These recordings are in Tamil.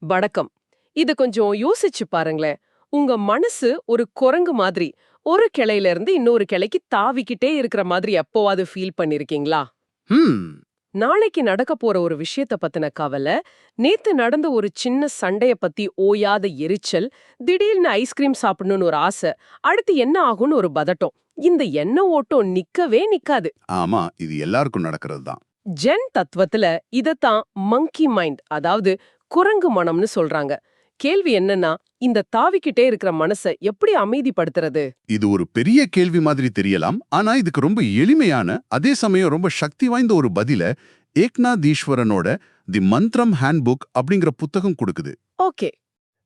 வணக்கம். இது கொஞ்சம் யோசிச்சு பாருங்களேன். உங்க மனசு ஒரு குரங்கு மாதிரி ஒரு கிளையில இருந்து இன்னொரு கிளைக்கு தாவிக்கிட்டே இருக்கிற மாதிரி எப்போவாது ஃபீல் பண்ணிருக்கீங்களா? ஹம் நாளைக்கு நடக்க போற ஒரு விஷயத்த பத்தின கவலை, நேத்து நடந்த ஒரு சின்ன சண்டைய பத்தி ஓயாத எரிச்சல், திடீர்னு ஐஸ்கிரீம் சாப்பிடணும்னு ஒரு ஆசை, அடுத்து என்ன ஆகும்னு ஒரு பதட்டம். இந்த எண்ண ஓட்டம் நிக்கவே நிக்காது. ஆமா, இது எல்லாருக்கும் நடக்கிறது தான். ஜென் தத்துவத்துல இதத்தான் மங்கி மைண்ட், அதாவது குரங்கு மனம்னு சொல்றாங்க. கேள்வி என்னன்னா, இந்த தாவிக்கிட்டே இருக்கிற மனசை எப்படி அமைதிப்படுத்துறது? இது ஒரு பெரிய கேள்வி மாதிரி தெரியலாம், ஆனா இதுக்கு ரொம்ப எளிமையான, அதே சமயம் ரொம்ப சக்தி வாய்ந்த ஒரு பதில ஏக்நாத் ஈஸ்வரனோட தி மந்த்ரம் ஹேண்ட்புக் அப்படிங்கிற புத்தகம் கொடுக்குது. ஓகே.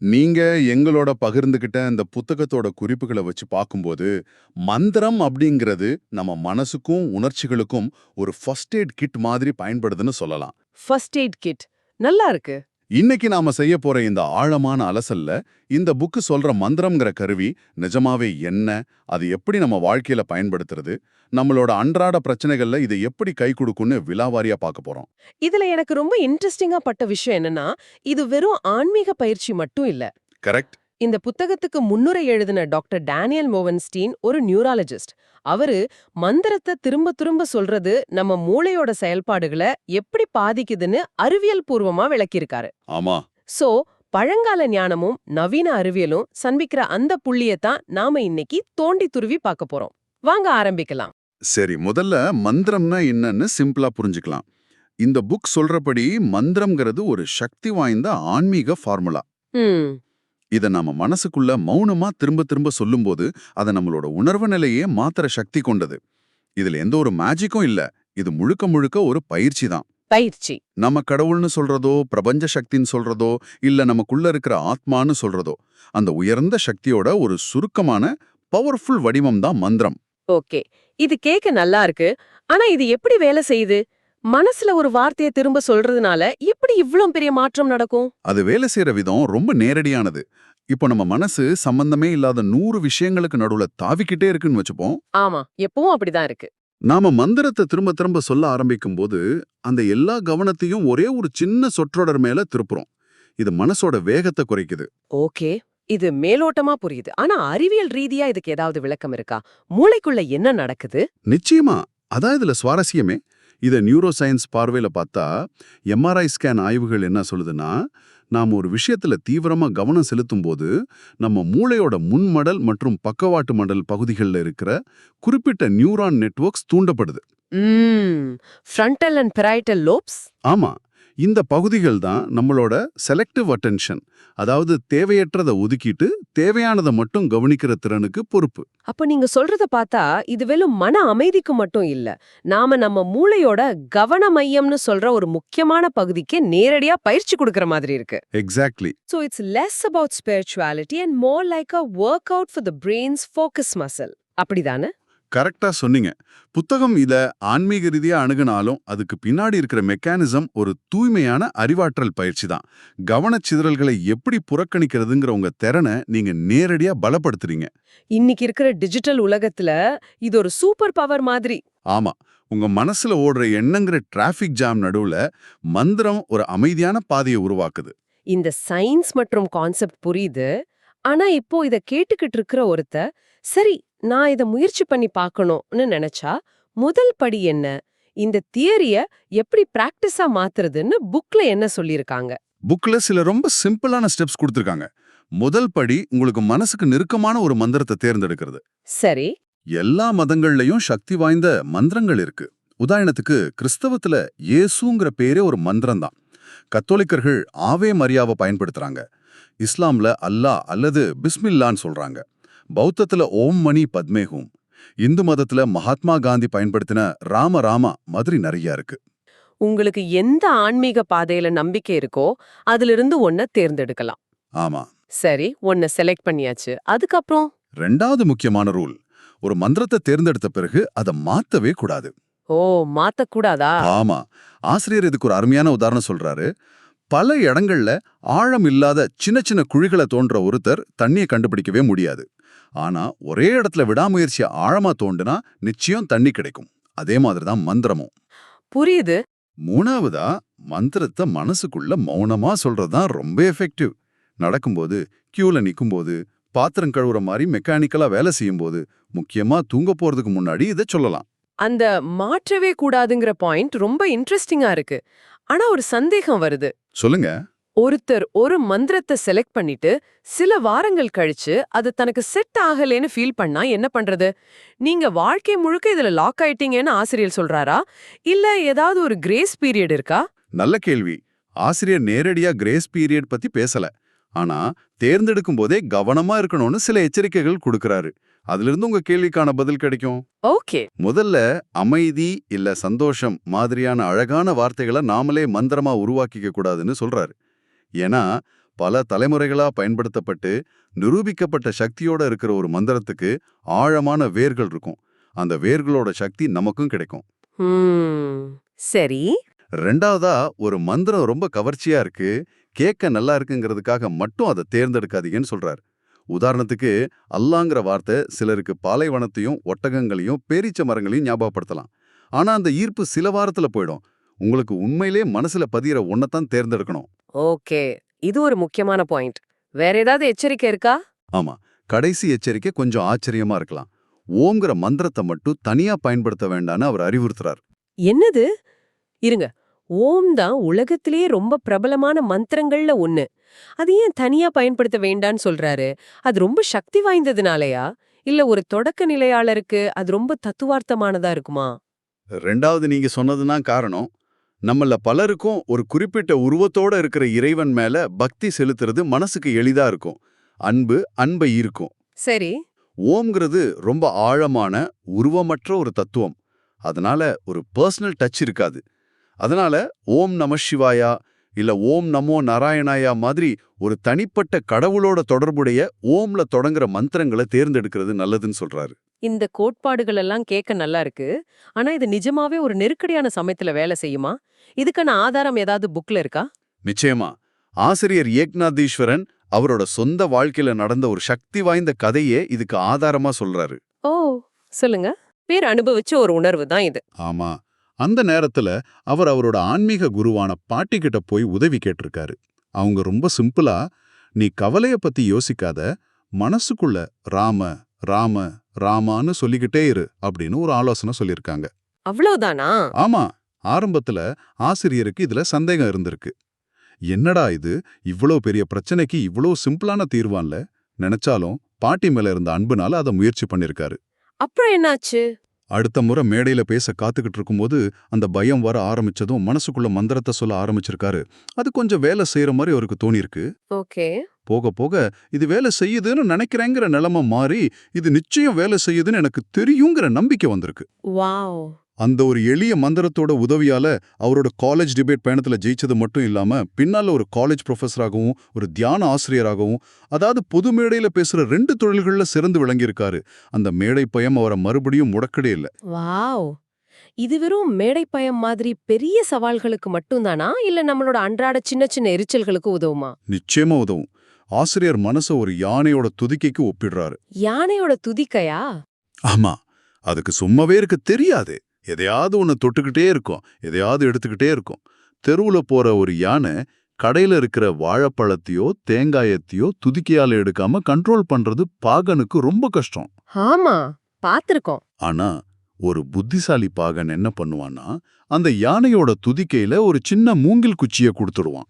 நீங்க எங்களோட பகிர்ந்துகிட்ட இந்த புத்தகத்தோட குறிப்புகளை வச்சு பார்க்கும்போது, மந்திரம் அப்படிங்கிறது நம்ம மனசுக்கும் உணர்ச்சிகளுக்கும் ஒரு ஃபர்ஸ்ட் எய்ட் கிட் மாதிரி பயன்படுதுன்னு சொல்லலாம். ஃபர்ஸ்ட் எய்ட் கிட் நல்லா இருக்கு. இன்னைக்கு நாம செய்ய போற இந்த ஆழமான அலசல்ல இந்த புக்கு சொல்ற மந்திரம்ங்கிற கருவி நிஜமாவே என்ன, அது எப்படி நம்ம வாழ்க்கையில பயன்படுத்துறது, நம்மளோட அன்றாட பிரச்சனைகள்ல இதை எப்படி கை கொடுக்கும்னு விலாவாரியா பார்க்க போறோம். இதுல எனக்கு ரொம்ப இன்ட்ரெஸ்டிங்கா பட்ட விஷயம் என்னன்னா, இது வெறும் ஆன்மீக பயிற்சி மட்டும் இல்ல. கரெக்ட். இந்த புத்தகத்துக்கு முன்னுரை எழுதின டாக்டர் டேனியல் மோவன்ஸ்டீன் ஒரு நியூராலஜிஸ்ட். அவரு மந்திரத்தை திரும்ப திரும்ப சொல்றது நம்ம மூளையோட செயல்பாடுகளை எப்படி பாதிக்குதுன்னு அறிவியல் பூர்வமா விளக்கியிருக்காரு. ஆமா. சோ பழங்கால ஞானமும் நவீன அறிவியலும் சந்திக்கிற அந்த புள்ளியத்தான் நாம இன்னைக்கு தோண்டி துருவி பார்க்க போறோம். வாங்க ஆரம்பிக்கலாம். சரி, முதல்ல மந்திரம்னா என்னன்னு சிம்பிளா புரிஞ்சுக்கலாம். இந்த புக் சொல்றபடி மந்திரம்ங்கிறது ஒரு சக்தி வாய்ந்த ஆன்மீக ஃபார்முலா. ம். இத நம்ம மனசுக்குள்ள மௌனமா திரும்ப திரும்ப சொல்லும்போது அதை நம்மளோட உணர்வு நிலையே மாத்திர சக்தி கொண்டது. இதுல எந்த ஒரு மேஜிக்கும் இல்ல. இது முழுக்க முழுக்க ஒரு பயிற்சி தான். பயிற்சி. நம்ம கடவுள்னு சொல்றதோ, பிரபஞ்ச சக்தின்னு சொல்றதோ, இல்ல நமக்குள்ள இருக்கிற ஆத்மான்னு சொல்றதோ, அந்த உயர்ந்த சக்தியோட ஒரு சுருக்கமான பவர்ஃபுல் வடிவம் தான் மந்திரம். ஓகே. இது கேக்க நல்லா இருக்கு. ஆனா இது எப்படி வேலை செய்யுது? மனசுல ஒரு வார்த்தையை திரும்ப சொல்றதுனால எப்படி இவ்ளோ பெரிய மாற்றம் நடக்கும்? அது வேலை செய்யற விதம் ரொம்ப நேரடியானது. இப்போ நம்ம மனசு சம்பந்தமே இல்லாத 100 விஷயங்களுக்கு நடுவுல தாவிக்கிட்டே இருக்குன்னு வச்சுப்போம். ஆமா, எப்பவும் அப்படிதான் இருக்கு. நாம மந்திரத்தை திரும்ப திரும்ப சொல்ல ஆரம்பிக்கும் போது அந்த எல்லா கவனத்தையும் ஒரே ஒரு சின்ன சொற்றொடர் மேல திருப்புறோம். இது மனசோட வேகத்தை குறைக்குது. ஓகே. இது மேலோட்டமா புரியுது. ஆனா அறிவியல் ரீதியா இதுக்கு ஏதாவது விளக்கம் இருக்கா? மூளைக்குள்ள என்ன நடக்குது? நிச்சயமா. அதான் இதுல சுவாரஸ்யமே. இத நியூரோ சயின்ஸ் பார்வையில பார்த்தா, எம்ஆர்ஐ ஸ்கேன் ஆய்வுகள் என்ன சொல்லுதுன்னா, நாம் ஒரு விஷயத்துல தீவிரமா கவனம் செலுத்தும் போது நம்ம மூளையோட முன்மடல் மற்றும் பக்கவாட்டு மடல் பகுதிகளில் இருக்கிற குறிப்பிட்ட நியூரான் நெட்வொர்க்ஸ் தூண்டப்படுது. Frontal and parietal lobes. ஆமா, இந்த பகுதிகள் தான் நம்மளோட செலக்டிவ் அட்டென்ஷன், அதாவது தேவையற்றதை ஒதுக்கிட்டு தேவையானதை மட்டும் கவனிக்கிற திறனுக்கு பொறுப்பு. அப்ப நீங்க சொல்றத பார்த்தா இது வெறும் மன அமைதிக்கு மட்டும் இல்ல, நாம நம்ம மூளையோட கவன மையம்னு சொல்ற ஒரு முக்கியமான பகுதிக்கு நேரடியா பயிற்சி கொடுக்கற மாதிரி இருக்கு. Exactly. So it's less about spirituality and more like a workout for the brain's focus muscle. அப்படிதானே? கரெக்டா சொன்னீங்க. புத்தகம் இத ஆன்மீக ரீதியா அணுகுனாலும் அதுக்கு பின்னாடி இருக்கிற மெக்கானிசம் ஒரு தூய்மையான அறிவாற்றல் பயிற்சி தான். கவனச்சிதறல்களை எப்படி புறக்கணிக்கிறதுங்கிற உங்க திறனை நீங்க நேரடியா பலப்படுத்துறீங்க. இன்னைக்கு இருக்கிற டிஜிட்டல் உலகத்துல இது ஒரு சூப்பர் பவர் மாதிரி. ஆமா, உங்க மனசுல ஓடுற எண்ணங்கிற டிராஃபிக் ஜாம் நடுவுல மந்திரம் ஒரு அமைதியான பாதையை உருவாக்குது. இந்த சயின்ஸ் மற்றும் கான்செப்ட் புரியுது. ஆனா இப்போ இத கேட்டுக்கிட்டு இருக்கிற ஒருத்தர், சரி நான் இத முயற்சி பண்ணி பார்க்கணும்னு நினைச்சா முதல் படி என்ன? இந்த தியரிய எப்படி பிராக்டிஸா மாத்துறதுன்னு புக்ல என்ன சொல்லிருக்காங்க? புக்ல சில ரொம்ப சிம்பிளான ஸ்டெப்ஸ் கொடுத்திருக்காங்க. முதல் படி உங்களுக்கு மனசுக்கு நெருக்கமான ஒரு மந்திரத்தை தேர்ந்தெடுக்கிறது. சரி. எல்லா மதங்கள்லயும் சக்தி வாய்ந்த மந்திரங்கள் இருக்கு. உதாரணத்துக்கு கிறிஸ்தவத்துல இயேசுங்கிற பேரே ஒரு மந்திரம் தான். கத்தோலிக்கர்கள் ஆவே மரியாவை பயன்படுத்துறாங்க. இஸ்லாம்ல அல்லாஹ் அல்லது பிஸ்மில்லான்னு சொல்றாங்க. பௌத்தத்துல ஓம் மணி பத்மேஹூம். இந்து மதத்துல மகாத்மா காந்தி பயன்படுத்தின ராம ராமா மாதிரி நிறைய இருக்கு. உங்களுக்கு எந்த ஆன்மீக பாதையில நம்பிக்கை இருக்கோ அதிலிருந்து ஒன்ன தேர்ந்தெடுக்கலாம். ஆமா. சரி, ஒன்ன செலக்ட் பண்ணியாச்சு. அதுக்கப்புறம் ரெண்டாவது முக்கியமான ரூல், ஒரு மந்திரத்தை தேர்ந்தெடுத்த பிறகு அதை மாத்தவே கூடாது. ஓ, மாத்தக்கூடாதா? ஆமா, ஆசிரியர் இதுக்கு ஒரு அருமையான உதாரணம் சொல்றாரு. பல இடங்கள்ல ஆழம் இல்லாத சின்ன சின்ன குழிகளை தோன்ற ஒருத்தர் தண்ணியை கண்டுபிடிக்கவே முடியாது. ஆனா ஒரே இடத்துல விடாமுயற்சியை ஆழமா தோண்டுனா நிச்சயம் தண்ணி கிடைக்கும். அதே மாதிரிதான் மந்திரமும். புரியுது. மூணாவதா, மந்திரத்தை மனசுக்குள்ள மௌனமா சொல்றதுதான் ரொம்ப எஃபெக்டிவ். நடக்கும்போது, கியூல நிக்கும்போது, பாத்திரம் கழுவுற மாதிரி மெக்கானிக்கலா வேலை செய்யும்போது, முக்கியமா தூங்க போறதுக்கு முன்னாடி இதை சொல்லலாம். அந்த மாற்றவே கூடாதுங்கிற பாயிண்ட் ரொம்ப இன்ட்ரெஸ்டிங்கா இருக்கு. ஆனா ஒரு சந்தேகம் வருது. சொல்லுங்க. ஒருத்தர் ஒரு மந்திரத்தை செலக்ட் பண்ணிட்டு சில வாரங்கள் கழிச்சு அது தனக்கு செட் ஆகலேன்னு ஃபீல் பண்ணா என்ன பண்றது? நீங்க வாழ்க்கை முழுக்க இதுல லாக் ஆயிட்டீங்கன்னு ஆசிரியர் சொல்றாரா? இல்ல ஏதாவது ஒரு கிரேஸ் பீரியட் இருக்கா? நல்ல கேள்வி. ஆசிரியர் நேரடியா கிரேஸ் பீரியட் பத்தி பேசல. ஆனா, தேர்ந்தெடுக்கும் போதே கவனமா இருக்கணும்னு சில எச்சரிக்கைகள் கொடுக்கறாரு. அதிலிருந்து உங்க கேள்விக்கான பதில் கிடைக்கும். ஓகே. முதல்ல, அமைதி இல்ல சந்தோஷம் மாதிரியான அழகான வார்த்தைகளை நாமளே மந்திரமா உருவாக்கிக்க கூடாதுன்னு சொல்றாரு. ஏன்னா, பல தலைமுறைகளா பயன்படுத்தப்பட்டு நிரூபிக்கப்பட்ட சக்தியோட இருக்கிற ஒரு மந்திரத்துக்கு ஆழமான வேர்கள் இருக்கும். அந்த வேர்களோட சக்தி நமக்கும் கிடைக்கும். சரி. ரெண்டாவதா, ஒரு மந்திரம் ரொம்ப கவர்ச்சியா இருக்கு, கேட்க நல்லா இருக்குங்கிறதுக்காக மட்டும் அதை தேர்ந்தெடுக்காதீங்கன்னு சொல்றாரு. உதாரணத்துக்கு, அல்லாங்கிற வார்த்தை சிலருக்கு பாலைவனத்தையும் ஒட்டகங்களையும் பேரீச்ச மரங்களையும் ஞாபகப்படுத்தலாம். ஆனா அந்த ஈர்ப்பு சில வாரத்துல போயிடும். உங்களுக்கு உண்மையிலே மனசுல பதியிற ஒன்னத்தான் தேர்ந்தெடுக்கணும். ஓகே. இது ஒரு முக்கியமான பாயிண்ட். வேற ஏதாவது எச்சரிக்கை இருக்கா? ஆமா, கடைசி எச்சரிக்கை கொஞ்சம் ஆச்சரியமா இருக்கலாம். ஓம்ங்கிற மந்திரத்தை மட்டும் தனியா பயன்படுத்த வேண்டான்னு அவர் அறிவுறுத்துறார். என்னது? இருங்க. ஓம் தான் உலகத்திலேயே ரொம்ப பிரபலமான மந்திரங்கள்ல ஒண்ணு. அது ஏன் தனியா பயன்படுத்த வேண்டான்னு சொல்றாரு? அது ரொம்ப சக்தி வாய்ந்ததுனாலயா? இல்ல ஒரு தொடக்க நிலையாளருக்கு அது ரொம்ப தத்துவார்த்தமானதா இருக்குமா? ரெண்டாவது நீங்க சொன்னதுதான் காரணம். நம்மள பலருக்கும் ஒரு குறிப்பிட்ட உருவத்தோட இருக்கிற இறைவன் மேல பக்தி செலுத்துறது மனசுக்கு எளிதா இருக்கும். அன்பை ஈர்க்கும். சரி. ஓம்ங்கிறது ரொம்ப ஆழமான, உருவமற்ற ஒரு தத்துவம். அதனால ஒரு பர்சனல் டச் இருக்காது. அதனால ஓம் நம சிவாயா இல்ல ஓம் நமோ நாராயணாயா மாதிரி ஒரு தனிப்பட்ட கடவுளோட தொடர்புடைய ஓம்ல தொடங்குற மந்திரங்களை தேர்ந்தெடுக்கிறது நல்லதுன்னு சொல்றாரு. இந்த கோட்பாடுகள் எல்லாம் கேட்க நல்லா இருக்கு. ஆனா இது நிஜமாவே ஒரு நெருக்கடியான சமயத்துல வேலை செய்யுமா? இதுக்கான ஆதாரம் ஏதாவது புக்ல இருக்கா? நிச்சயமா. ஆசிரியர் ஏக்நாதீஸ்வரன் அவரோட சொந்த வாழ்க்கையில நடந்த ஒரு சக்தி வாய்ந்த கதையே இதுக்கு ஆதாரமா சொல்றாரு. ஓ, சொல்லுங்க. பேர் அனுபவிச்ச ஒரு உணர்வு தான் இது. ஆமா. அந்த நேரத்துல அவர் அவரோட ஆன்மீக குருவான பாட்டி கிட்ட போய் உதவி கேட்டிருக்காரு. அவங்க ரொம்ப சிம்பிளா, நீ கவலைய பத்தி யோசிக்காத, மனசுக்குள்ள ராம ராம ராமான்னு சொல்லிக்கிட்டே இரு அப்படின்னு ஒரு ஆலோசனை சொல்லியிருக்காங்க. அவ்வளவுதானா? ஆமா. ஆரம்பத்துல ஆசிரியருக்கு இதுல சந்தேகம் இருந்திருக்கு. என்னடா இது, இவ்ளோ பெரிய பிரச்சனைக்கு இவ்ளோ சிம்பிளான தீர்வான்ல நினைச்சாலும் பாட்டி மேல இருந்த அன்புனால அதை முயற்சி பண்ணிருக்காரு. அப்புறம் என்னாச்சு? அடுத்த முறை மேடையில பேச காத்துக்கிட்டு இருக்கும்போது அந்த பயம் வர ஆரம்பிச்சதும் மனசுக்குள்ள மந்திரத்தை சொல்ல ஆரம்பிச்சிருக்காரு. அது கொஞ்சம் வேலை செய்யற மாதிரி அவருக்கு தோணியிருக்கு. ஓகே. போக போக இது வேலை செய்யுதுன்னு நினைக்கிறேங்கிற நிலைமை மாறி, இது நிச்சயம் வேலை செய்யுதுன்னு எனக்கு தெரியுங்கிற நம்பிக்கை வந்திருக்கு. வாவ். அந்த ஒரு எளிய மந்திரத்தோட உதவியால அவரோட காலேஜ் டிபேட் பயணத்துல ஜெயிச்சது மட்டும் இல்லாம, பின்னால ஒரு காலேஜ் ப்ரொஃபஸராகவும் ஒரு தியான ஆசிரியராகவும், அதாவது பொது மேடையில பேசுற 2 தொழில்கள்ல சிறந்து விளங்கியிருக்காரு. அந்த மேடை பயம் அவரை மறுபடியும் முடக்கடே இல்ல. வாவ். இது வெறும் மேடை பயம் மாதிரி பெரிய சவால்களுக்கு மட்டும்தானா? இல்ல நம்மளோட அன்றாட சின்ன சின்ன எரிச்சல்களுக்கு உதவுமா? நிச்சயமா உதவும். ஆசிரியர் மனச ஒரு யானையோட துதிக்கைக்கு ஒப்பிடுறாரு. யானையோட துதிக்கையா? ஆமா, அதுக்கு சும்மாவே இருக்க தெரியாது. எதையாவது ஒன்று தொட்டுக்கிட்டே இருக்கும், எதையாவது எடுத்துக்கிட்டே இருக்கும். தெருவுல போற ஒரு யானை கடையில இருக்கிற வாழைப்பழத்தையோ தேங்காயத்தையோ துதிக்கையால எடுக்காம கண்ட்ரோல் பண்றது பாகனுக்கு ரொம்ப கஷ்டம். ஆமா, பாத்திருக்கோம். ஆனா ஒரு புத்திசாலி பாகன் என்ன பண்ணுவான்னா, அந்த யானையோட துதிக்கையில ஒரு சின்ன மூங்கில் குச்சியை கொடுத்துடுவான்.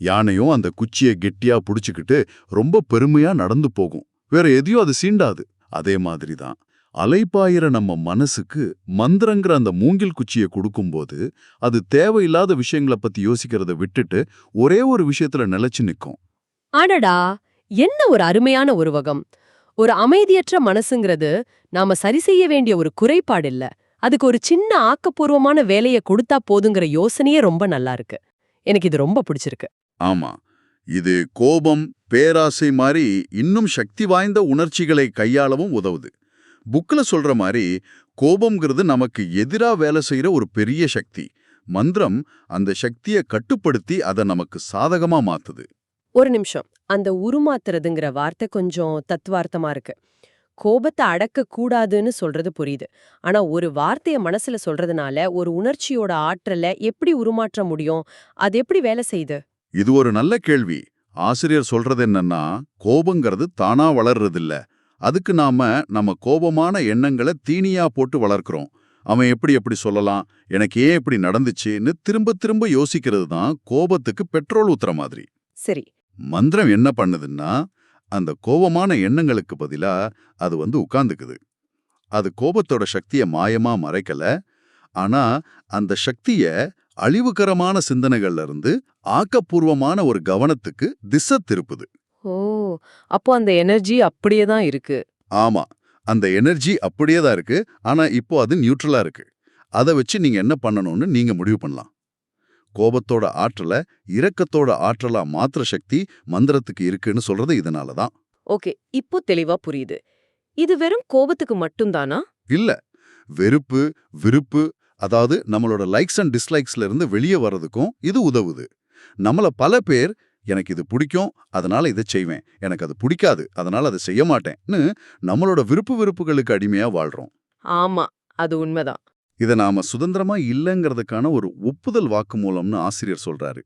யானையும் அந்த குச்சியை கெட்டியா புடிச்சுக்கிட்டு ரொம்ப பெருமையா நடந்து போகும். வேற எதையும் அது சீண்டாது. அதே மாதிரிதான் அலைப்பாயிர நம்ம மனசுக்கு மந்திரங்கிற அந்த மூங்கில் குச்சியை கொடுக்கும்போது, அது தேவையில்லாத விஷயங்களை பத்தி யோசிக்கிறத விட்டுட்டு ஒரே ஒரு விஷயத்துல நிலைச்சு நிற்கும். அடடா, என்ன ஒரு அருமையான உருவகம்! ஒரு அமைதியற்ற மனசுங்கிறது நாம சரி செய்ய வேண்டிய ஒரு குறைபாடு இல்ல. அதுக்கு ஒரு சின்ன ஆக்கப்பூர்வமான வேலையை கொடுத்தா போதுங்கிற யோசனையே ரொம்ப நல்லா இருக்கு. எனக்கு இது ரொம்ப பிடிச்சிருக்கு. ஆமா, இது கோபம், பேராசை மாதிரி இன்னும் சக்தி வாய்ந்த உணர்ச்சிகளை கையாளவும் உதவுது. புக்ல சொல்ற மாதிரி கோபம்ங்கிறது நமக்கு எதிரா வேலை செய்யற ஒரு பெரிய சக்தி. மந்திரம் அந்த சக்தியை கட்டுப்படுத்தி அதை நமக்கு சாதகமா மாத்துது. ஒரு நிமிஷம். அந்த உருமாத்துறதுங்கிற வார்த்தை கொஞ்சம் தத்துவார்த்தமா இருக்கு. கோபத்தை அடக்க கூடாதுன்னு சொல்றது புரியுது. ஆனா ஒரு வார்த்தைய மனசுல சொல்றதுனால ஒரு உணர்ச்சியோட ஆற்றல எப்படி உருமாற்ற முடியும்? அது எப்படி வேலை செய்யுது? இது ஒரு நல்ல கேள்வி. ஆசிரியர் சொல்றது என்னன்னா, கோபங்கிறது தானா வளர்றதில்ல. அதுக்கு நாம நம்ம கோபமான எண்ணங்கள தீனியா போட்டு வளர்க்கிறோம். அவன் எப்படி எப்படி சொல்லலாம், எனக்கு ஏன் இப்படி நடந்துச்சுன்னு திரும்ப திரும்ப யோசிக்கிறது தான் கோபத்துக்கு பெட்ரோல் ஊத்துற மாதிரி. சரி. மந்திரம் என்ன பண்ணுதுன்னா, அந்த கோபமான எண்ணங்களுக்கு பதிலா அது உட்கார்ந்துக்குது. அது கோபத்தோட சக்திய மாயமா மறைக்கல. ஆனா அந்த சக்திய அழிவுகரமான சிந்தனைகள்ல இருந்து ஆக்கப்பூர்வமான ஒரு கவனத்துக்கு திசை திருப்புது. ஓ! அப்போ அந்த எனர்ஜி அப்படியே தான் இருக்கு. ஆமா, அந்த எனர்ஜி அப்படியே தான் இருக்கு. ஆனா இப்போ அது நியூட்ரலா இருக்கு. அத வச்சு நீங்க என்ன பண்ணணும்னு நீங்க முடிவு பண்ணலாம். கோபத்தோட ஆற்றல இரக்கத்தோட ஆற்றலா மாத்துற சக்தி மந்திரத்துக்கு இருக்குன்னு சொல்றது இதனால தான். ஓகே, இப்போ தெளிவா புரியுது. இது வெறும் கோபத்துக்கு மட்டும் தானா? இல்ல, வெறுப்பு, விருப்பு, அதாவது நம்மளோட லைக்ஸ் அண்ட் டிஸ்லைக்ஸ்ல இருந்து வெளியே வர்றதுக்கும் இது உதவுது. நம்மள பல பேர் எனக்கு இது பிடிக்கும், அதனால இதை செய்வேன். எனக்கு அது பிடிக்காது, அதனால அதை செய்ய மாட்டேன்னு நம்மளோட விருப்பு வெறுப்புகளுக்கு அடிமையா வாழ்றோம். ஆமா, அது உண்மைதான். இதை நாம சுதந்திரமா இல்லைங்கிறதுக்கான ஒரு ஒப்புதல் வாக்குமூலம்னு ஆசிரியர் சொல்றாரு.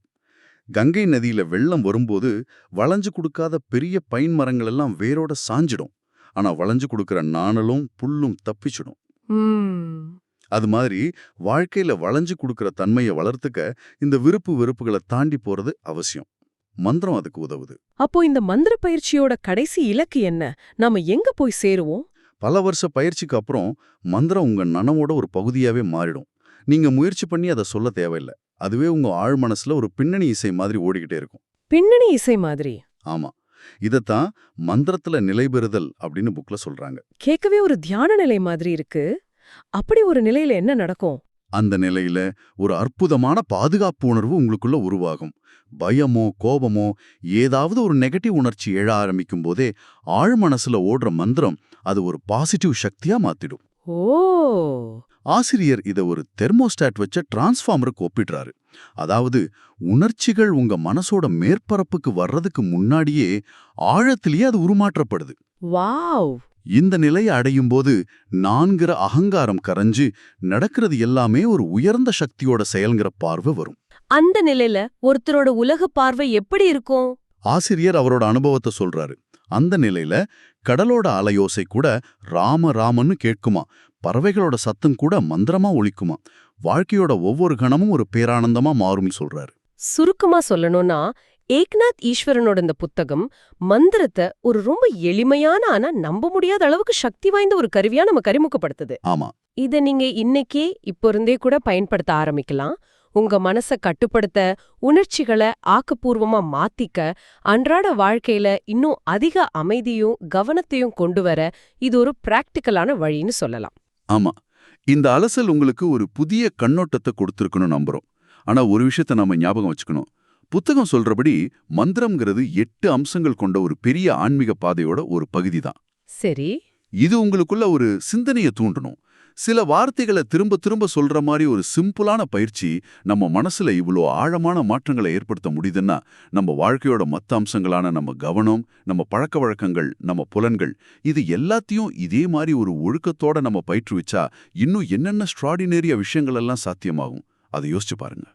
கங்கை நதியில வெள்ளம் வரும்போது வளைஞ்சு கொடுக்காத பெரிய பைன் மரங்கள் எல்லாம் வேரோட சாஞ்சிடும். ஆனா வளைஞ்சு கொடுக்கிற நாணலும் புல்லும் தப்பிச்சிடும். ம். அது மாதிரி வாழ்க்கையில வளைஞ்சு கொடுக்கிற தன்மையை வளர்த்துக்க இந்த விருப்பு வெறுப்புகளை தாண்டி போறது அவசியம். மந்திரம் அதுக்கு உதவுது. அப்போ இந்த மந்திர பயிற்சியோட கடைசி இலக்கு என்ன? நாம எங்க போய் சேருவோம்? பல வருஷ பயிற்சிக்கு அப்புறம் மந்திரம் உங்க நனவோட ஒரு பகுதியாவே மாறிடும். நீங்க முயற்சி பண்ணி அதை சொல்ல தேவையில்லை. அதுவே உங்க ஆழ் மனசுல ஒரு பின்னணி இசை மாதிரி ஓடிக்கிட்டே இருக்கும். பின்னணி இசை மாதிரி. ஆமா, இதத்தான் மந்திரத்துல நிலைபெறுதல் அப்படின்னு புக்ல சொல்றாங்க. கேட்கவே ஒரு தியான நிலை மாதிரி இருக்கு. அப்படி ஒரு நிலையில என்ன நடக்கும்? அந்த நிலையில ஒரு அற்புதமான பாதுகாப்பு உணர்வு உங்களுக்குள்ள உருவாகும். பயமோ கோபமோ ஏதாவது ஒரு நெகட்டிவ் உணர்ச்சி எழ ஆரம்பிக்கும் போதே ஆழ் மனசுல ஓடுற மந்திரம் அது ஒரு பாசிட்டிவ் சக்தியா மாத்திடும். ஓ! ஆசிரியர் இதை ஒரு தெர்மோஸ்டாட் வச்ச டிரான்ஸ்ஃபார்மருக்கு ஒப்பிடுறாரு. அதாவது உணர்ச்சிகள் உங்க மனசோட மேற்பரப்புக்கு வர்றதுக்கு முன்னாடியே ஆழத்திலேயே அது உருமாற்றப்படுது. வாவ்! இந்த நிலையை அடையும் போது நான்கிற அகங்காரம் கரைஞ்சு நடக்கிறது எல்லாமே ஒரு உயர்ந்த சக்தியோட செயல்ங்கிற பார்வை வரும். அந்த நிலையில ஒருத்தரோட உலக பார்வை எப்படி இருக்கும்? ஆசிரியர் அவரோட அனுபவத்தை சொல்றாரு. அந்த நிலையில கடலோட அலையோசை கூட ராம ராமன்னு கேட்குமா, பறவைகளோட சத்தம் கூட மந்திரமா ஒலிக்குமா, வாழ்க்கையோட ஒவ்வொரு கணமும் ஒரு பேரானந்தமா மாறும்னு சொல்றாரு. சுருக்கமா சொல்லணும்னா, ஏக்நாத் ஈஸ்வரனோட இந்த புத்தகம் மந்திரத்தை ஒரு ரொம்ப எளிமையான ஆனா நம்ப முடியாத அளவுக்கு சக்தி வாய்ந்த ஒரு கருவியா நமக்கு அறிமுகப்படுத்துது. ஆமா, இத நீங்க இன்னைக்கே இப்போ இருந்தே கூட பயன்படுத்த ஆரம்பிக்கலாம். உங்க மனச கட்டுப்படுத்த, உணர்ச்சிகளை ஆக்கப்பூர்வமா மாத்திக்க, அன்றாட வாழ்க்கையில இன்னும் அதிக அமைதியும் கவனத்தையும் கொண்டு வர இது ஒரு பிராக்டிக்கலான வழின்னு சொல்லலாம். ஆமா. இந்த அலசல் உங்களுக்கு ஒரு புதிய கண்ணோட்டத்தை கொடுத்திருக்கணும் நம்புறோம். ஆனா ஒரு விஷயத்தை நாம ஞாபகம் வச்சுக்கணும். புத்தகம் சொல்றபடி மந்திரம்ங்கிறது 8 அம்சங்கள் கொண்ட ஒரு பெரிய ஆன்மீக பாதையோட ஒரு பகுதி தான். சரி. இது உங்களுக்குள்ள ஒரு சிந்தனையை தூண்டணும். சில வார்த்தைகளை திரும்ப திரும்ப சொல்ற மாதிரி ஒரு சிம்பிளான பயிற்சி நம்ம மனசுல இவ்வளோ ஆழமான மாற்றங்களை ஏற்படுத்த முடியுதுன்னா, நம்ம வாழ்க்கையோட மத்த அம்சங்களான நம்ம கவனம், நம்ம பழக்க வழக்கங்கள், நம்ம புலன்கள், இது எல்லாத்தையும் இதே மாதிரி ஒரு ஒழுக்கத்தோட நம்ம பயிற்றுவிச்சா இன்னும் என்னென்ன எக்ஸ்ட்ராடினரியா விஷயங்கள் எல்லாம் சாத்தியமாகும். அதை யோசிச்சு பாருங்க.